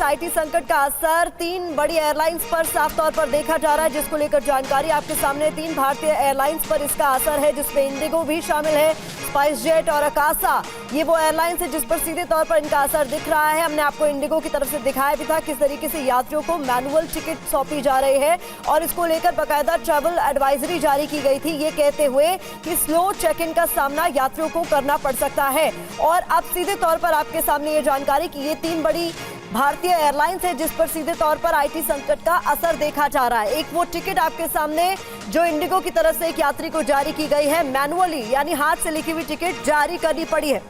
इस आईटी संकट का असर 3 बड़ी एयरलाइंस पर साफ तौर पर देखा जा रहा है, जिसको लेकर जानकारी आपके सामने। 3 भारतीय एयरलाइंस पर इसका असर है, जिसमें इंडिगो भी शामिल है, स्पाइसजेट और अकासा। ये वो एयरलाइंस है जिस पर सीधे तौर पर इनका असर दिख रहा है। हमने आपको इंडिगो की तरफ से दिखाया भी था किस तरीके से यात्रियों को मैनुअल टिकट सौंपी जा रही है और इसको लेकर बाकायदा ट्रैवल एडवाइजरी जारी की गई थी, ये कहते हुए कि स्लो चेक इन का सामना यात्रियों को करना पड़ सकता है। और अब सीधे तौर पर आपके सामने ये जानकारी कि ये 3 बड़ी भारतीय एयरलाइंस है जिस पर सीधे तौर पर आईटी संकट का असर देखा जा रहा है। एक वो टिकट आपके सामने जो इंडिगो की तरफ से एक यात्री को जारी की गई है, मैनुअली यानी हाथ से लिखी हुई टिकट जारी करनी पड़ी है।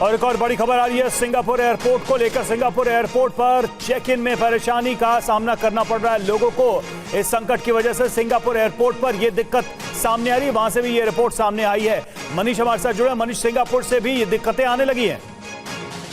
और एक और बड़ी खबर आ रही है सिंगापुर एयरपोर्ट को लेकर। सिंगापुर एयरपोर्ट पर चेक इन में परेशानी का सामना करना पड़ रहा है लोगों को। इस संकट की वजह से सिंगापुर एयरपोर्ट पर यह दिक्कत सामने आ रही है, वहां से भी ये रिपोर्ट सामने आई है। मनीष हमारे साथ जुड़े। मनीष, सिंगापुर से भी ये दिक्कतें आने लगी हैं?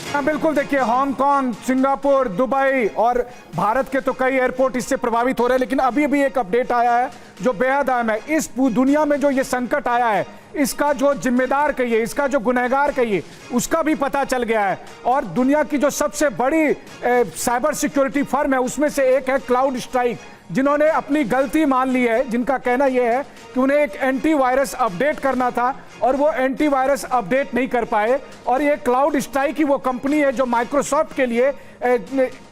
हाँ बिल्कुल, देखिए हांगकांग, सिंगापुर, दुबई और भारत के तो कई एयरपोर्ट इससे प्रभावित हो रहे हैं, लेकिन अभी भी एक अपडेट आया है जो बेहद अहम है। इस दुनिया में जो ये संकट आया है, इसका जो जिम्मेदार कहिए, इसका जो गुनहगार कहिए, उसका भी पता चल गया है। और दुनिया की जो सबसे बड़ी साइबर सिक्योरिटी फर्म है उसमें से एक है क्लाउड स्ट्राइक, जिन्होंने अपनी गलती मान ली है। जिनका कहना यह है कि उन्हें एक एंटीवायरस अपडेट करना था और वो एंटीवायरस अपडेट नहीं कर पाए। और ये क्लाउड स्ट्राइक ही वो कंपनी है जो माइक्रोसॉफ्ट के लिए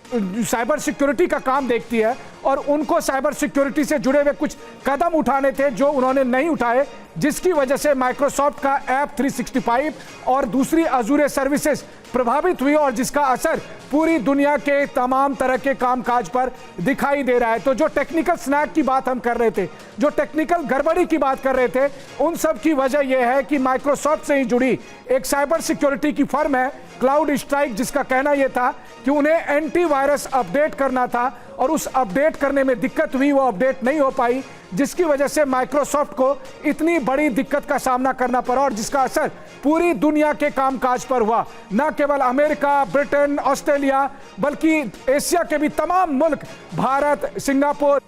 साइबर सिक्योरिटी का काम देखती है, और उनको साइबर सिक्योरिटी से जुड़े हुए कुछ कदम उठाने थे जो उन्होंने नहीं उठाए, जिसकी वजह से माइक्रोसॉफ्ट का ऐप 365 और दूसरी अजूर सर्विसेज प्रभावित हुई और जिसका असर पूरी दुनिया के तमाम तरह के कामकाज पर दिखाई दे रहा है। तो जो टेक्निकल स्नैक की बात हम कर रहे थे, जो टेक्निकल गड़बड़ी की बात कर रहे थे, उन सब की वजह यह है कि माइक्रोसॉफ्ट से ही जुड़ी एक साइबर सिक्योरिटी की फर्म है क्लाउड स्ट्राइक, जिसका कहना यह था कि उन्हें एंटीवायरस अपडेट करना था और उस अपडेट करने में दिक्कत हुई, वो अपडेट नहीं हो पाई, जिसकी वजह से माइक्रोसॉफ्ट को इतनी बड़ी दिक्कत का सामना करना पड़ा और जिसका असर पूरी दुनिया के कामकाज पर हुआ। न केवल अमेरिका, ब्रिटेन, ऑस्ट्रेलिया, बल्कि एशिया के भी तमाम मुल्क, Bharat, Singapore.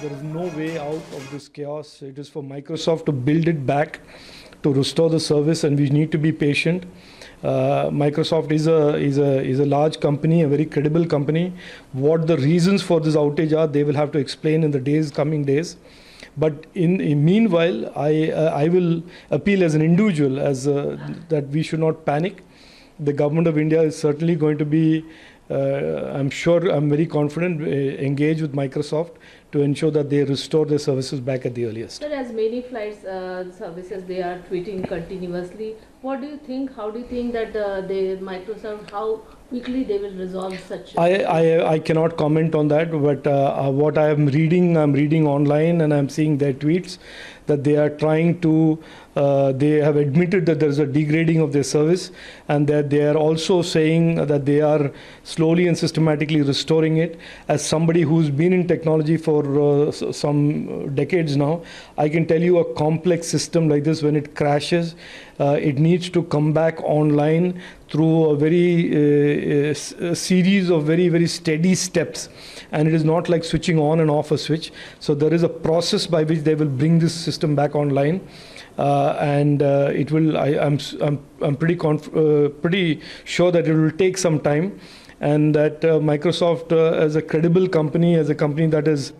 There is no way out of this chaos. It is for Microsoft to build it back, to restore the service, and we need to be patient. Microsoft is a large company, a very credible company. What the reasons for this outage are, they will have to explain in the coming days. But in meanwhile, I will appeal as an individual that we should not panic. The government of India is certainly going to be, I'm very confident, engage with Microsoft to ensure that they restore their services back at the earliest. Sir, as many flights services, they are tweeting continuously. What do you think? How do you think that Microsoft, how quickly they will resolve such? I cannot comment on that, but what I'm reading online and I'm seeing their tweets that they are trying to, they have admitted that there is a degrading of their service, and that they are also saying that they are slowly and systematically restoring it. As somebody who's been in technology for some decades now, I can tell you a complex system like this, when it crashes, it needs to come back online through a very series of very, very steady steps, and it is not like switching on and off a switch. So there is a process by which they will bring this system back online, and it will. I'm pretty sure that it will take some time, and that Microsoft, as a credible company, as a company that is.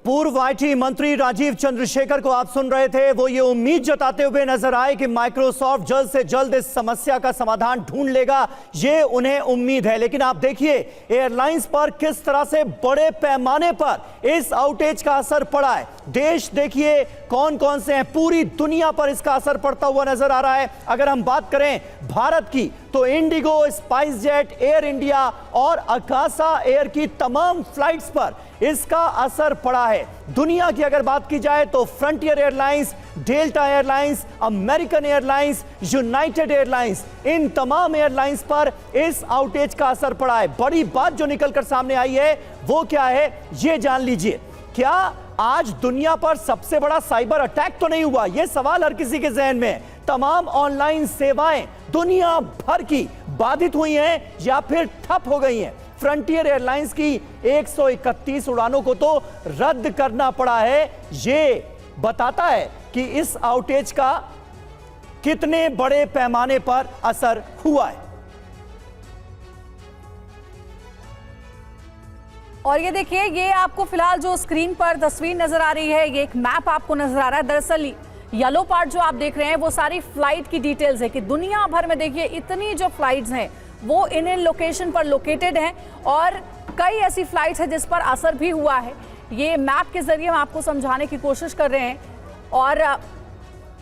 पूर्व IT मंत्री राजीव चंद्रशेखर को आप सुन रहे थे। वो ये उम्मीद जताते हुए नजर आए कि माइक्रोसॉफ्ट जल्द से जल्द इस समस्या का समाधान ढूंढ लेगा, ये उन्हें उम्मीद है। लेकिन आप देखिए एयरलाइंस पर किस तरह से बड़े पैमाने पर इस आउटेज का असर पड़ा है। देश देखिए कौन कौन से हैं, पूरी दुनिया पर इसका असर पड़ता हुआ नजर आ रहा है। अगर हम बात करें भारत की तो इंडिगो, स्पाइसजेट, एयर इंडिया और अकासा एयर की तमाम फ्लाइट्स पर इसका असर पड़ा है। दुनिया की अगर बात की जाए तो Frontier Airlines, Delta Airlines, American Airlines, United Airlines, इन तमाम एयरलाइंस पर इस आउटेज का असर पड़ा है। बड़ी बात जो निकलकर सामने आई है वो क्या है, ये जान लीजिए। क्या आज दुनिया पर सबसे बड़ा साइबर अटैक तो नहीं हुआ? यह सवाल हर किसी के जहन में है। तमाम ऑनलाइन सेवाएं दुनिया भर की बाधित हुई हैं या फिर ठप हो गई हैं। फ्रंटियर एयरलाइंस की 131 उड़ानों को तो रद्द करना पड़ा है। यह बताता है कि इस आउटेज का कितने बड़े पैमाने पर असर हुआ है। और ये देखिए, ये आपको फिलहाल जो स्क्रीन पर तस्वीर नजर आ रही है, ये एक मैप आपको नजर आ रहा है। दरअसल येलो पार्ट जो आप देख रहे हैं वो सारी फ्लाइट की डिटेल्स है कि दुनिया भर में देखिए इतनी जो फ्लाइट्स हैं वो इन लोकेशन पर लोकेटेड हैं और कई ऐसी फ्लाइट्स हैं जिस पर असर भी हुआ है। ये मैप के जरिए हम आपको समझाने की कोशिश कर रहे हैं। और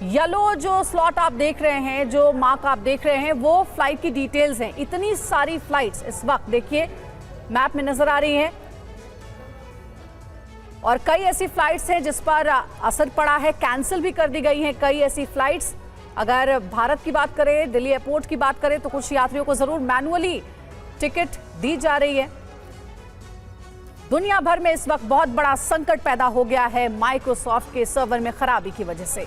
येलो जो स्लॉट आप देख रहे हैं, जो मार्क आप देख रहे हैं, वो फ्लाइट की डिटेल्स हैं। इतनी सारी फ्लाइट्स इस वक्त देखिए मैप में नजर आ रही हैं और कई ऐसी फ्लाइट्स हैं जिस पर असर पड़ा है, कैंसिल भी कर दी गई हैं कई ऐसी फ्लाइट्स। अगर भारत की बात करें, दिल्ली एयरपोर्ट की बात करें, तो कुछ यात्रियों को जरूर मैनुअली टिकट दी जा रही है। दुनिया भर में इस वक्त बहुत बड़ा संकट पैदा हो गया है माइक्रोसॉफ्ट के सर्वर में खराबी की वजह से।